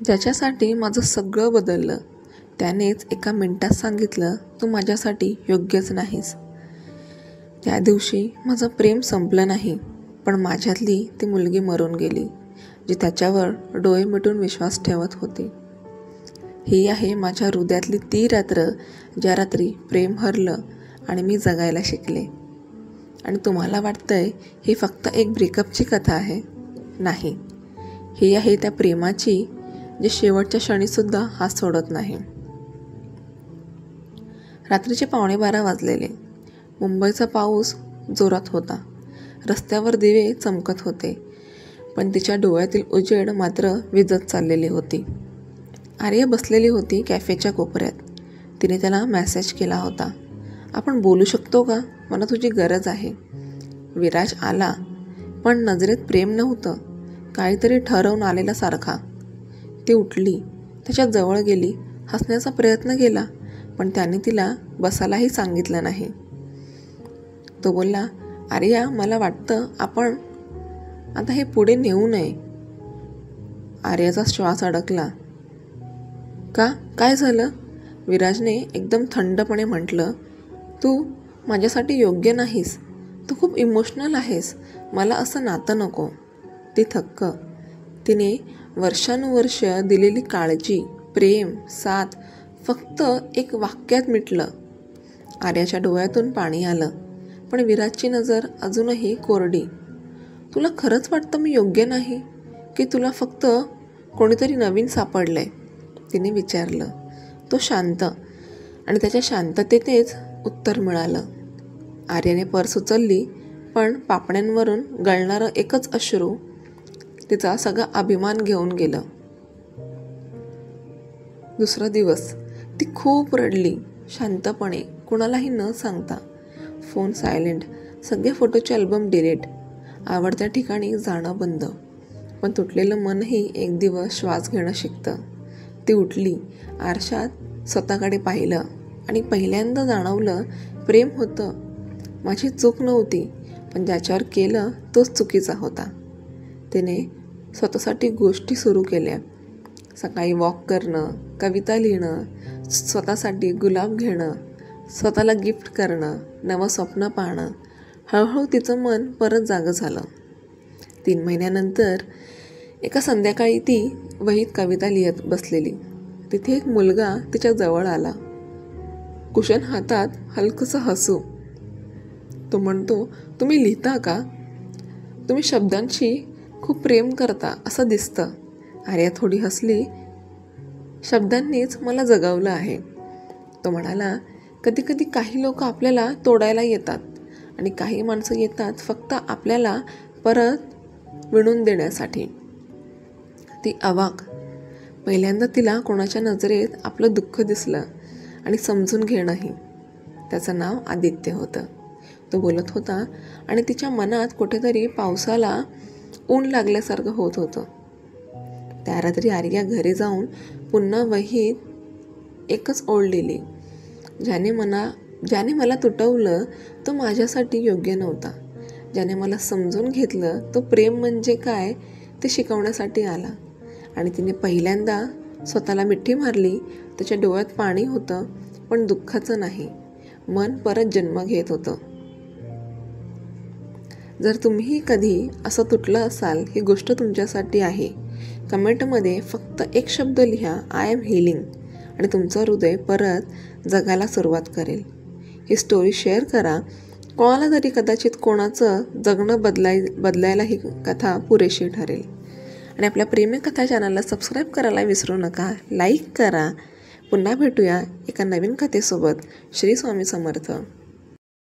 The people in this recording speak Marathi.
ज्याच्यासाठी माझं सगळं बदललं त्यानेच एका मिनिटात सांगितलं तू माझ्यासाठी योग्यच नाहीस. त्या दिवशी माझं प्रेम संपलं नाही, पण माझ्यातली ती मुलगी मरून गेली जी त्याच्यावर डोळे मिटून विश्वास ठेवत होती. ही आहे माझ्या हृदयातली ती रात्र ज्या रात्री प्रेम हरलं आणि मी जगायला शिकले. आणि तुम्हाला वाटतंय ही फक्त एक ब्रेकअपची कथा आहे? नाही, ही आहे त्या प्रेमाची जे शेवटच्या क्षणीसुद्धा हात सोडत नाही. रात्रीचे 11:15 वाजलेले. मुंबईचा पाऊस जोरात होता. रस्त्यावर दिवे चमकत होते, पण तिच्या डोळ्यातील उजेड मात्र विझत चाललेली होती. आर्या बसलेली होती कॅफेच्या कोपऱ्यात. तिने त्याला मेसेज केला होता, आपण बोलू शकतो का? मला तुझी गरज आहे. विराज आला, पण नजरेत प्रेम नव्हतं, काहीतरी ठरवून आलेला सारखा. ती उठली, त्याच्या जवळ गेली, हसण्याचा प्रयत्न केला, पण त्याने तिला बसायलाही सांगितलं नाही. तो बोलला, आर्या, मला वाटतं आपण आता हे पुढे नेऊ नये. आर्याचा श्वास अडकला. का? काय झालं? विराजने एकदम थंडपणे म्हटलं, तू माझ्यासाठी योग्य नाहीस. तू खूप इमोशनल आहेस. मला असं नातं नको. ती थक्क. तिने वर्षानुवर्ष दिलेली काळजी, प्रेम, साथ फक्त एक वाक्यात मिटलं. आर्याच्या डोळ्यातून पाणी आलं, पण विराजची नजर अजूनही कोरडी. तुला खरंच वाटतं मी योग्य नाही, की तुला फक्त कोणीतरी नवीन सापडलंय? तिने विचारलं. तो शांत, आणि त्याच्या शांततेतच उत्तर मिळालं. आर्याने पर्स उचलली, पण पापण्यांवरून गळणारं एकच अश्रू तिचा सगळा अभिमान घेऊन गेलं. दुसरा दिवस. ती खूप रडली, शांतपणे, कुणालाही न सांगता. फोन सायलेंट, सगळे फोटोचे अल्बम डिलीट, आवडत्या ठिकाणी जाणं बंद. पण तुटलेलं मनही एक दिवस श्वास घेणं शिकतं. ती उठली, आरशात स्वतःकडे पाहिलं आणि पहिल्यांदा जाणवलं प्रेम होतं. माझी चूक नव्हती, पण ज्याच्यावर केलं तोच चुकीचा होता. तिने स्वतःसाठी गोष्टी सुरू केल्या. सकाळी वॉक करणं, कविता लिहिणं, स्वतःसाठी गुलाब घेणं, स्वतःला गिफ्ट करणं, नवं स्वप्न पाहणं. हळूहळू तिचं मन परत जागं झालं. 3 महिन्यानंतर एका संध्याकाळी ती वहीत कविता लिहित बसलेली. तिथे एक मुलगा तिच्या जवळ आला. कुशन हातात, हलकंसं हसू. तो म्हणतो, तुम्ही लिहिता का? तुम्ही शब्दांशी खूप प्रेम करता असं दिसतं. आर्या थोडी हसली. शब्दांनीच मला जगवलं आहे. तो म्हणाला, कधी कधी काही लोक आपल्याला तोडायला येतात आणि काही माणसं येतात फक्त आपल्याला परत विणून देण्यासाठी. ती अवाक. पहिल्यांदा तिला कोणाच्या नजरेत आपलं दुःख दिसलं आणि समजून घेणंही. त्याचं नाव आदित्य होतं. तो बोलत होता आणि तिच्या मनात कुठेतरी पावसाला ऊन लागल्यासारखं होत होतं. त्या रात्री आर्या घरी जाऊन पुन्हा वहीत एकच ओळ लिहिली, ज्याने मला तुटवलं तो माझ्यासाठी योग्य नव्हता. ज्याने मला समजून घेतलं तो प्रेम म्हणजे काय ते शिकवण्यासाठी आला. आणि तिने पहिल्यांदा स्वतःला मिठी मारली. त्याच्या डोळ्यात पाणी होतं, पण दुःखाचं नाही. मन परत जन्म घेत होतं. जर तुम्ही कधी असं तुटलं असाल, ही गोष्ट तुमच्यासाठी आहे. कमेंटमध्ये फक्त एक शब्द लिहा, आय एम हिलिंग, आणि तुमचं हृदय परत जगायला सुरुवात करेल. ही स्टोरी शेअर करा. कोणाला तरी कदाचित कोणाचं जगणं बदलायला ही कथा पुरेशी ठरेल. आणि आपल्या प्रेमकथा चॅनलला सबस्क्राईब करायला विसरू नका. लाईक करा. पुन्हा भेटूया एका नवीन कथेसोबत. श्री स्वामी समर्थ.